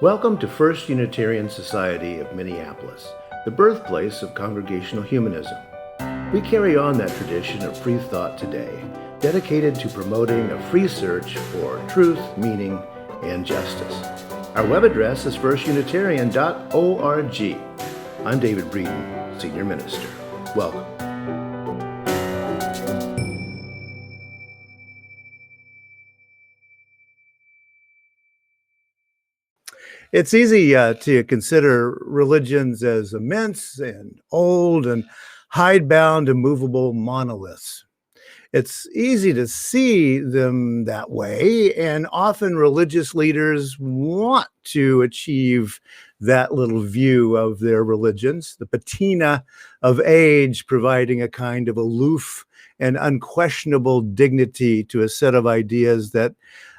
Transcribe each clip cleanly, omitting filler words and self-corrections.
Welcome to First Unitarian Society of Minneapolis, the birthplace of Congregational Humanism. We carry on that tradition of free thought today, dedicated to promoting a free search for truth, meaning, and justice. Our web address is firstunitarian.org. I'm David Breeden, Senior Minister. Welcome. It's easy to consider religions as immense and old and hidebound, immovable monoliths. It's easy to see them that way, and often religious leaders want to achieve that little view of their religions, the patina of age providing a kind of aloof and unquestionable dignity to a set of ideas that,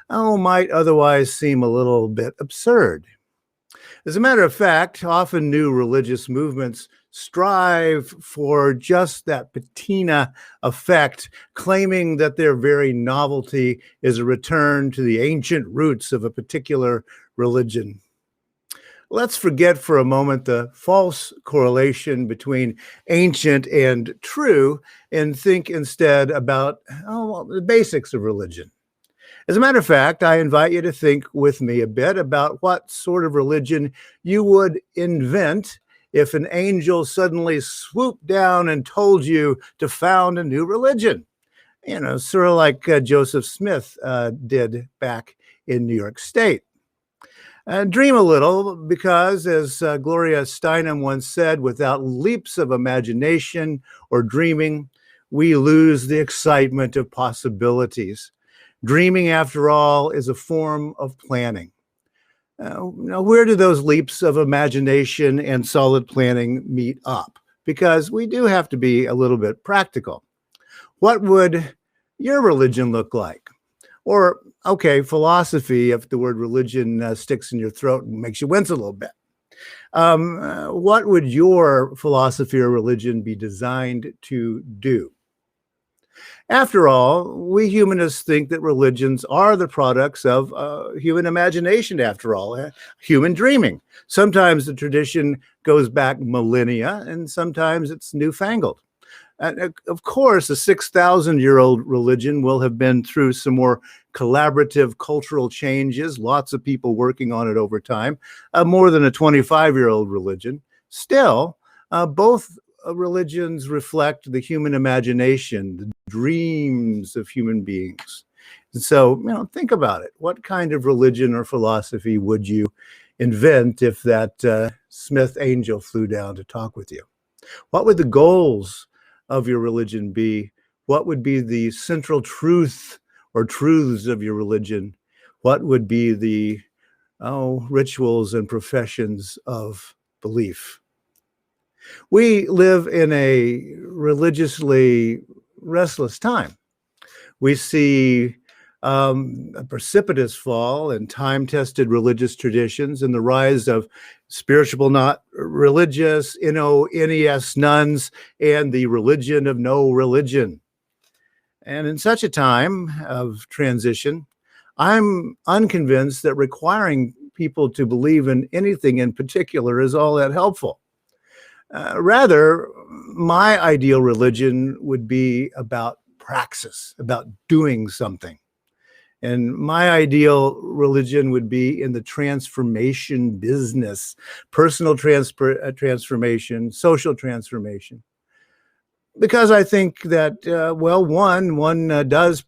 might otherwise seem a little bit absurd. As a matter of fact, often new religious movements strive for just that patina effect, claiming that their very novelty is a return to the ancient roots of a particular religion. Let's forget for a moment the false correlation between ancient and true and think instead about the basics of religion. As a matter of fact, I invite you to think with me a bit about what sort of religion you would invent if an angel suddenly swooped down and told you to found a new religion. Sort of like Joseph Smith did back in New York State. Dream a little, because as Gloria Steinem once said, without leaps of imagination or dreaming, we lose the excitement of possibilities. Dreaming, after all, is a form of planning. Now, where do those leaps of imagination and solid planning meet up? Because we do have to be a little bit practical. What would your religion look like? Or, philosophy, if the word religion sticks in your throat and makes you wince a little bit. What would your philosophy or religion be designed to do? After all, we humanists think that religions are the products of human imagination, after all, human dreaming. Sometimes the tradition goes back millennia, and sometimes it's newfangled. Of course, a 6,000-year-old religion will have been through some more collaborative cultural changes, lots of people working on it over time, more than a 25-year-old religion. Still, both religions reflect the human imagination, the dreams of human beings. And so, think about it. What kind of religion or philosophy would you invent if that Smith angel flew down to talk with you? What would the goals of your religion be? What would be the central truth or truths of your religion? What would be the rituals and professions of belief? We live in a religiously restless time. We see a precipitous fall in time-tested religious traditions and the rise of spiritual not religious, NES nuns, and the religion of no religion. And in such a time of transition, I'm unconvinced that requiring people to believe in anything in particular is all that helpful. Rather, my ideal religion would be about praxis, about doing something. And my ideal religion would be in the transformation business, personal transformation, social transformation. Because I think that, one does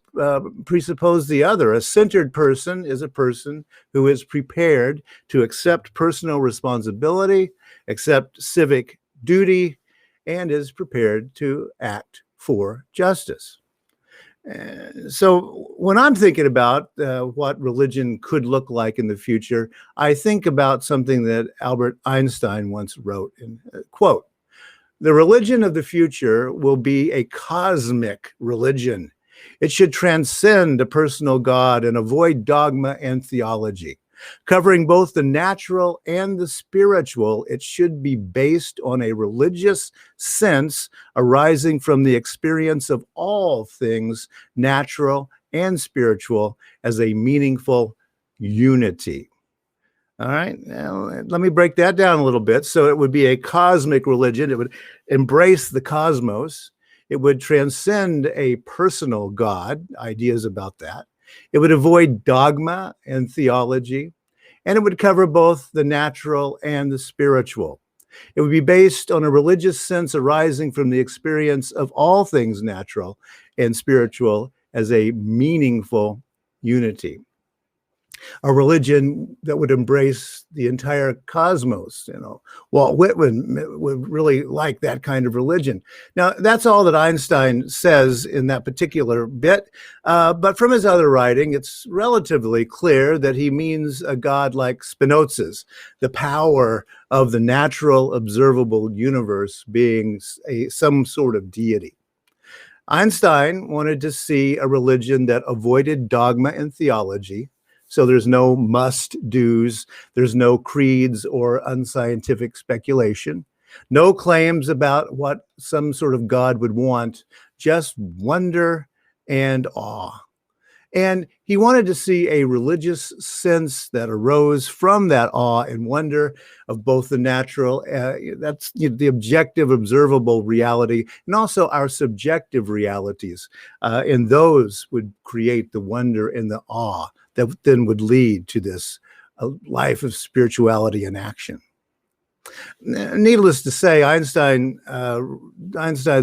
presuppose the other. A centered person is a person who is prepared to accept personal responsibility, accept civic duty, and is prepared to act for justice. So when I'm thinking about what religion could look like in the future, I think about something that Albert Einstein once wrote, in quote, "The religion of the future will be a cosmic religion. It should transcend a personal God and avoid dogma and theology. Covering both the natural and the spiritual, it should be based on a religious sense arising from the experience of all things natural and spiritual as a meaningful unity." All right. Now, let me break that down a little bit. So it would be a cosmic religion. It would embrace the cosmos. It would transcend a personal God, ideas about that. It would avoid dogma and theology, and it would cover both the natural and the spiritual. It would be based on a religious sense arising from the experience of all things natural and spiritual as a meaningful unity, a religion that would embrace the entire cosmos. Walt Whitman would really like that kind of religion. Now, that's all that Einstein says in that particular bit, but from his other writing, it's relatively clear that he means a God like Spinoza's, the power of the natural observable universe being some sort of deity. Einstein wanted to see a religion that avoided dogma and theology. So there's no must-dos, there's no creeds or unscientific speculation, no claims about what some sort of God would want, just wonder and awe. And he wanted to see a religious sense that arose from that awe and wonder of both the natural, that's the objective, observable reality, and also our subjective realities. And those would create the wonder and the awe that then would lead to this life of spirituality and action. Needless to say, Einstein's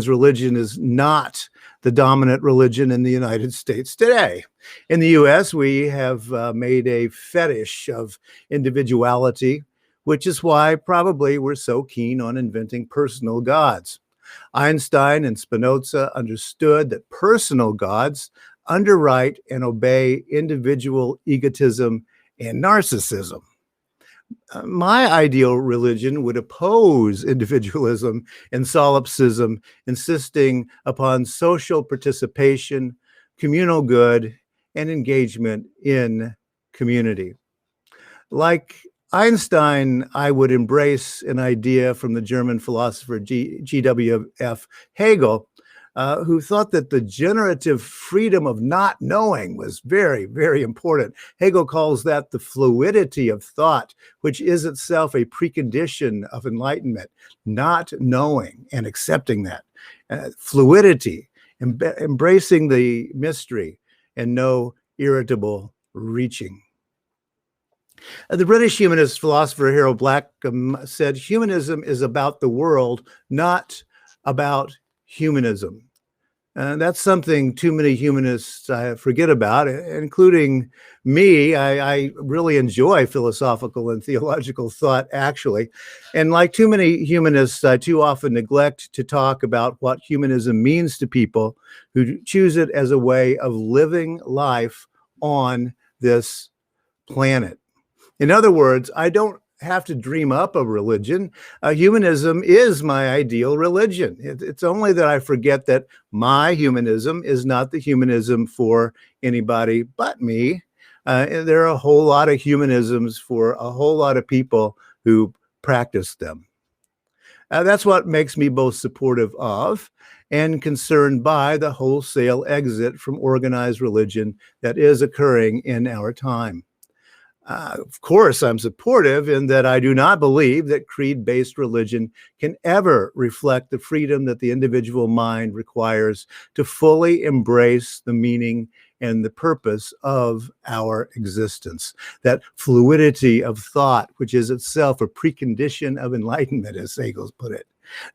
religion is not the dominant religion in the United States today. In the US, we have made a fetish of individuality, which is why probably we're so keen on inventing personal gods. Einstein and Spinoza understood that personal gods underwrite and obey individual egotism and narcissism. My ideal religion would oppose individualism and solipsism, insisting upon social participation, communal good, and engagement in community. Like Einstein, I would embrace an idea from the German philosopher G.W.F. Hegel, who thought that the generative freedom of not knowing was very, very important. Hegel calls that the fluidity of thought, which is itself a precondition of enlightenment, not knowing and accepting that. Fluidity, embracing the mystery, and no irritable reaching. The British humanist philosopher Harold Black said, humanism is about the world, not about humanism. And that's something too many humanists forget about, including me. I really enjoy philosophical and theological thought, actually. And like too many humanists, I too often neglect to talk about what humanism means to people who choose it as a way of living life on this planet. In other words, I don't have to dream up a religion. Humanism is my ideal religion. It's only that I forget that my humanism is not the humanism for anybody but me. There are a whole lot of humanisms for a whole lot of people who practice them. That's what makes me both supportive of and concerned by the wholesale exit from organized religion that is occurring in our time. Of course, I'm supportive in that I do not believe that creed-based religion can ever reflect the freedom that the individual mind requires to fully embrace the meaning and the purpose of our existence. That fluidity of thought, which is itself a precondition of enlightenment, as Hegel put it.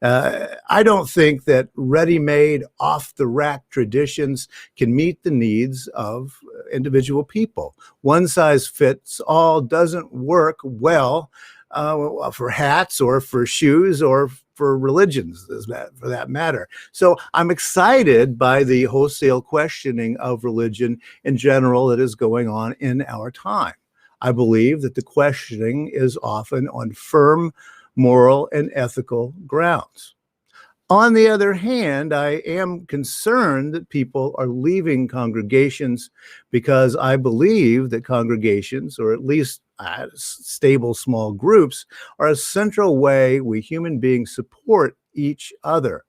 I don't think that ready-made, off-the-rack traditions can meet the needs of individual people. One size fits all doesn't work well for hats or for shoes or for religions, for that matter. So I'm excited by the wholesale questioning of religion in general that is going on in our time. I believe that the questioning is often on firm moral and ethical grounds. On the other hand, I am concerned that people are leaving congregations because I believe that congregations, or at least stable small groups, are a central way we human beings support each other,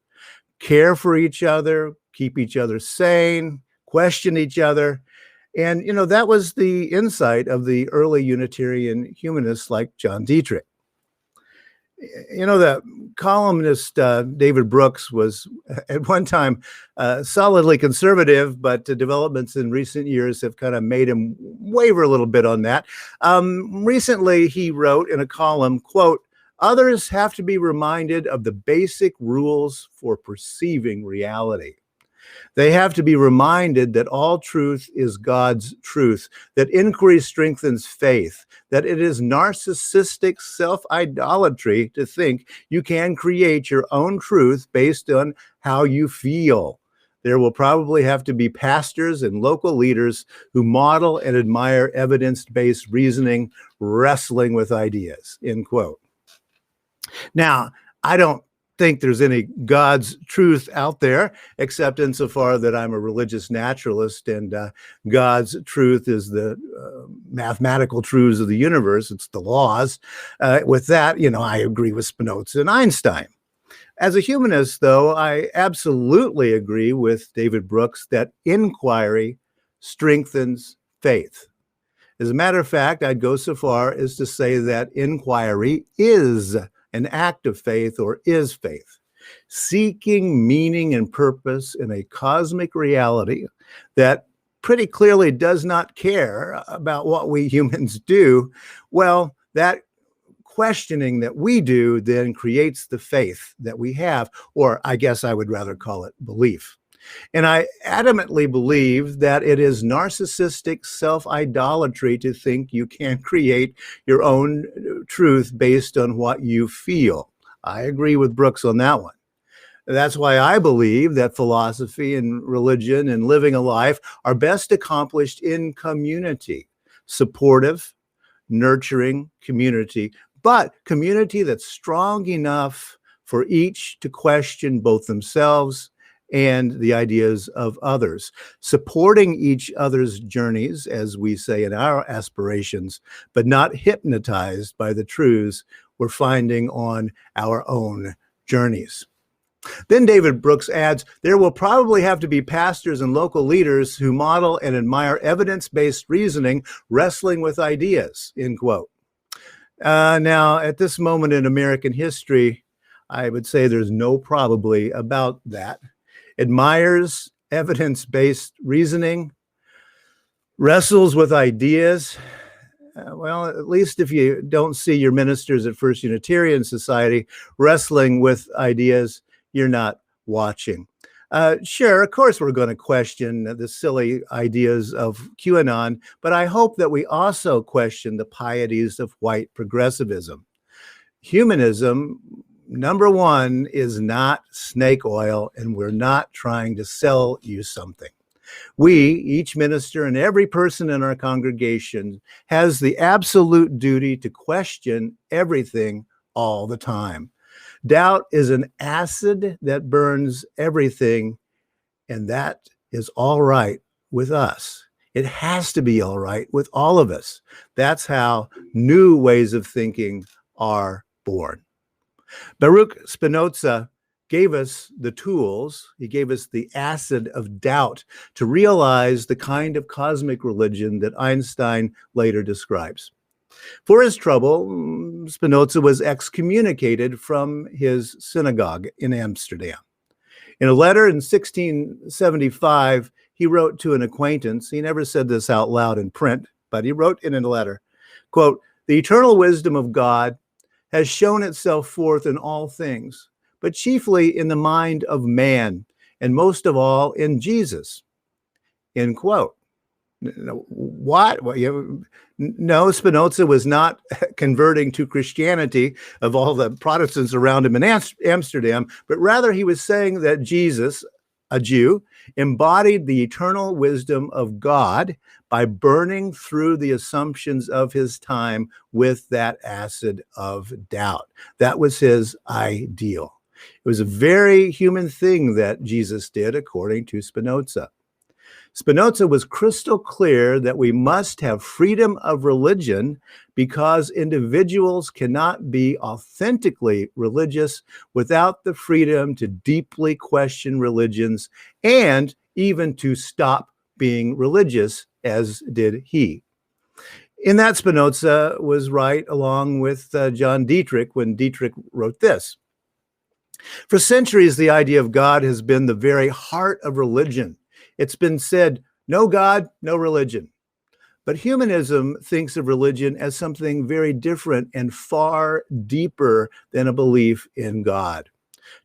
care for each other, keep each other sane, question each other, And, that was the insight of the early Unitarian humanists like John Dietrich. The columnist David Brooks was at one time solidly conservative, but developments in recent years have kind of made him waver a little bit on that. Recently, he wrote in a column, quote, "Others have to be reminded of the basic rules for perceiving reality. They have to be reminded that all truth is God's truth, that inquiry strengthens faith, that it is narcissistic self-idolatry to think you can create your own truth based on how you feel. There will probably have to be pastors and local leaders who model and admire evidence-based reasoning, wrestling with ideas," end quote. Now, I don't think there's any God's truth out there, except insofar that I'm a religious naturalist, and God's truth is the mathematical truths of the universe. It's the laws. With that, I agree with Spinoza and Einstein. As a humanist, though, I absolutely agree with David Brooks that inquiry strengthens faith. As a matter of fact, I'd go so far as to say that inquiry is an act of faith, or is faith. Seeking meaning and purpose in a cosmic reality that pretty clearly does not care about what we humans do, well, that questioning that we do then creates the faith that we have, or I guess I would rather call it belief. And I adamantly believe that it is narcissistic self-idolatry to think you can create your own truth based on what you feel. I agree with Brooks on that one. That's why I believe that philosophy and religion and living a life are best accomplished in community, supportive, nurturing community, but community that's strong enough for each to question both themselves and the ideas of others, supporting each other's journeys, as we say in our aspirations, but not hypnotized by the truths we're finding on our own journeys. Then David Brooks adds, there will probably have to be pastors and local leaders who model and admire evidence-based reasoning, wrestling with ideas, end quote. Now, at this moment in American history, I would say there's no probably about that. Admires evidence-based reasoning, wrestles with ideas. Well, at least if you don't see your ministers at First Unitarian Society wrestling with ideas, you're not watching. Sure, of course, we're going to question the silly ideas of QAnon, but I hope that we also question the pieties of white progressivism. Humanism, number one, is not snake oil, and we're not trying to sell you something. We, each minister and every person in our congregation, has the absolute duty to question everything all the time. Doubt is an acid that burns everything, and that is all right with us. It has to be all right with all of us. That's how new ways of thinking are born. Baruch Spinoza gave us the tools, he gave us the acid of doubt to realize the kind of cosmic religion that Einstein later describes. For his trouble, Spinoza was excommunicated from his synagogue in Amsterdam. In a letter in 1675, he wrote to an acquaintance, he never said this out loud in print, but he wrote in a letter, quote, "The eternal wisdom of God has shown itself forth in all things, but chiefly in the mind of man, and most of all in Jesus," end quote. What? No, Spinoza was not converting to Christianity of all the Protestants around him in Amsterdam, but rather he was saying that Jesus, a Jew, embodied the eternal wisdom of God by burning through the assumptions of his time with that acid of doubt. That was his ideal. It was a very human thing that Jesus did, according to Spinoza. Spinoza was crystal clear that we must have freedom of religion because individuals cannot be authentically religious without the freedom to deeply question religions and even to stop being religious as did he. In that, Spinoza was right along with John Dietrich when Dietrich wrote this. For centuries, the idea of God has been the very heart of religion. It's been said, no God, no religion. But humanism thinks of religion as something very different and far deeper than a belief in God.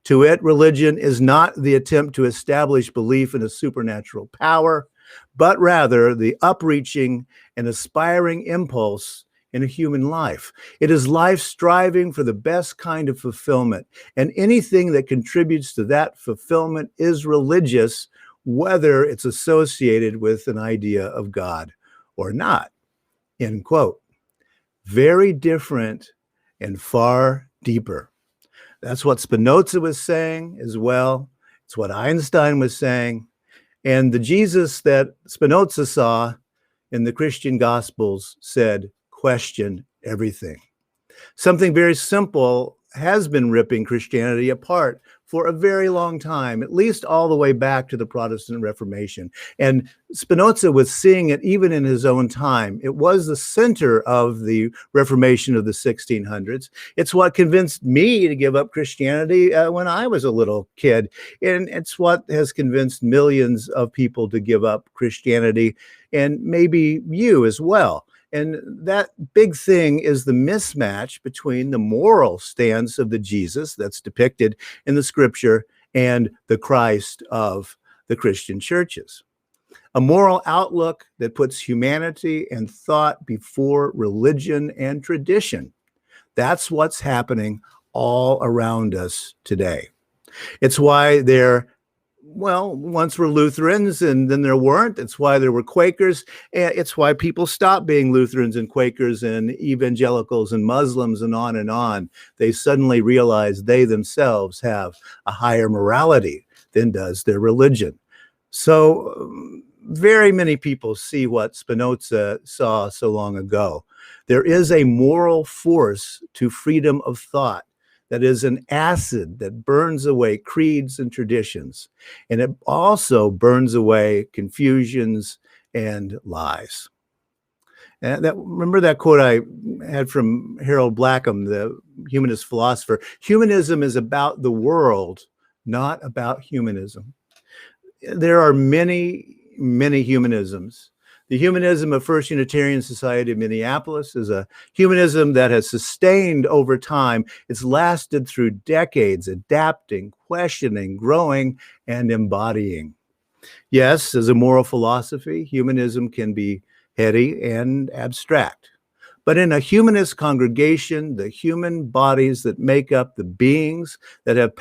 To it, religion is not the attempt to establish belief in a supernatural power, but rather the upreaching and aspiring impulse in a human life. It is life striving for the best kind of fulfillment, and anything that contributes to that fulfillment is religious, whether it's associated with an idea of God or not, end quote. Very different and far deeper. That's what Spinoza was saying as well. It's what Einstein was saying. And the Jesus that Spinoza saw in the Christian Gospels said, question everything. Something very simple has been ripping Christianity apart for a very long time, at least all the way back to the Protestant Reformation. And Spinoza was seeing it even in his own time. It was the center of the Reformation of the 1600s. It's what convinced me to give up Christianity when I was a little kid. And it's what has convinced millions of people to give up Christianity, and maybe you as well. And that big thing is the mismatch between the moral stance of the Jesus that's depicted in the scripture and the Christ of the Christian churches. A moral outlook that puts humanity and thought before religion and tradition. That's what's happening all around us today. It's why once were Lutherans and then there weren't. It's why there were Quakers. And it's why people stopped being Lutherans and Quakers and evangelicals and Muslims and on and on. They suddenly realized they themselves have a higher morality than does their religion. So very many people see what Spinoza saw so long ago. There is a moral force to freedom of thought that is an acid that burns away creeds and traditions. And it also burns away confusions and lies. And remember that quote I had from Harold Blackham, the humanist philosopher? Humanism is about the world, not about humanism. There are many, many humanisms. The humanism of First Unitarian Society of Minneapolis is a humanism that has sustained over time. It's lasted through decades, adapting, questioning, growing, and embodying. Yes, as a moral philosophy, humanism can be heady and abstract. But in a humanist congregation, the human bodies that make up the beings that have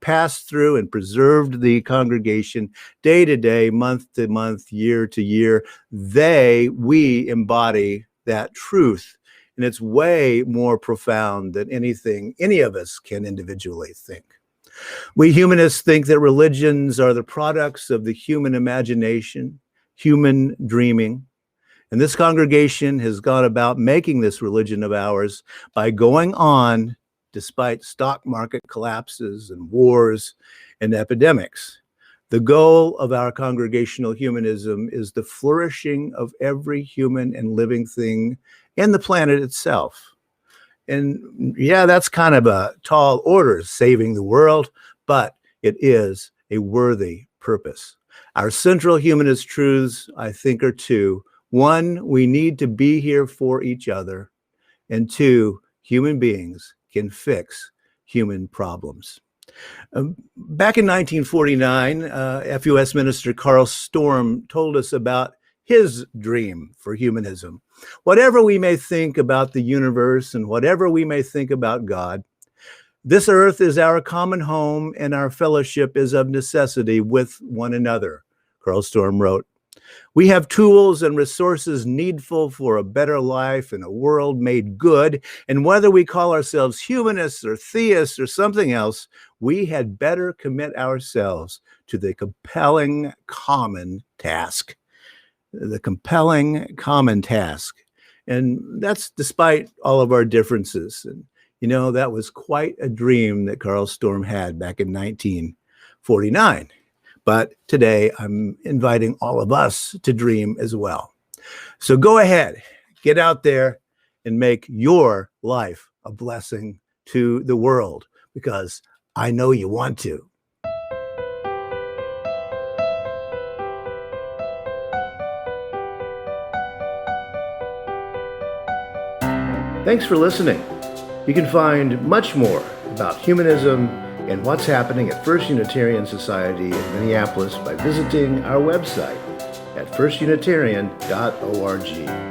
passed through and preserved the congregation day to day, month to month, year to year, we embody that truth. And it's way more profound than anything any of us can individually think. We humanists think that religions are the products of the human imagination, human dreaming. And this congregation has gone about making this religion of ours by going on despite stock market collapses and wars and epidemics. The goal of our congregational humanism is the flourishing of every human and living thing and the planet itself. And yeah, that's kind of a tall order, saving the world, but it is a worthy purpose. Our central humanist truths, I think, are two. One, we need to be here for each other. And two, human beings can fix human problems. Back in 1949, FUS Minister Carl Storm told us about his dream for humanism. Whatever we may think about the universe and whatever we may think about God, this earth is our common home and our fellowship is of necessity with one another, Carl Storm wrote. We have tools and resources needful for a better life in a world made good. And whether we call ourselves humanists or theists or something else, we had better commit ourselves to the compelling common task. The compelling common task. And that's despite all of our differences. And, you know, that was quite a dream that Carl Storm had back in 1949. But today I'm inviting all of us to dream as well. So go ahead, get out there and make your life a blessing to the world, because I know you want to. Thanks for listening. You can find much more about humanism and what's happening at First Unitarian Society in Minneapolis by visiting our website at firstunitarian.org.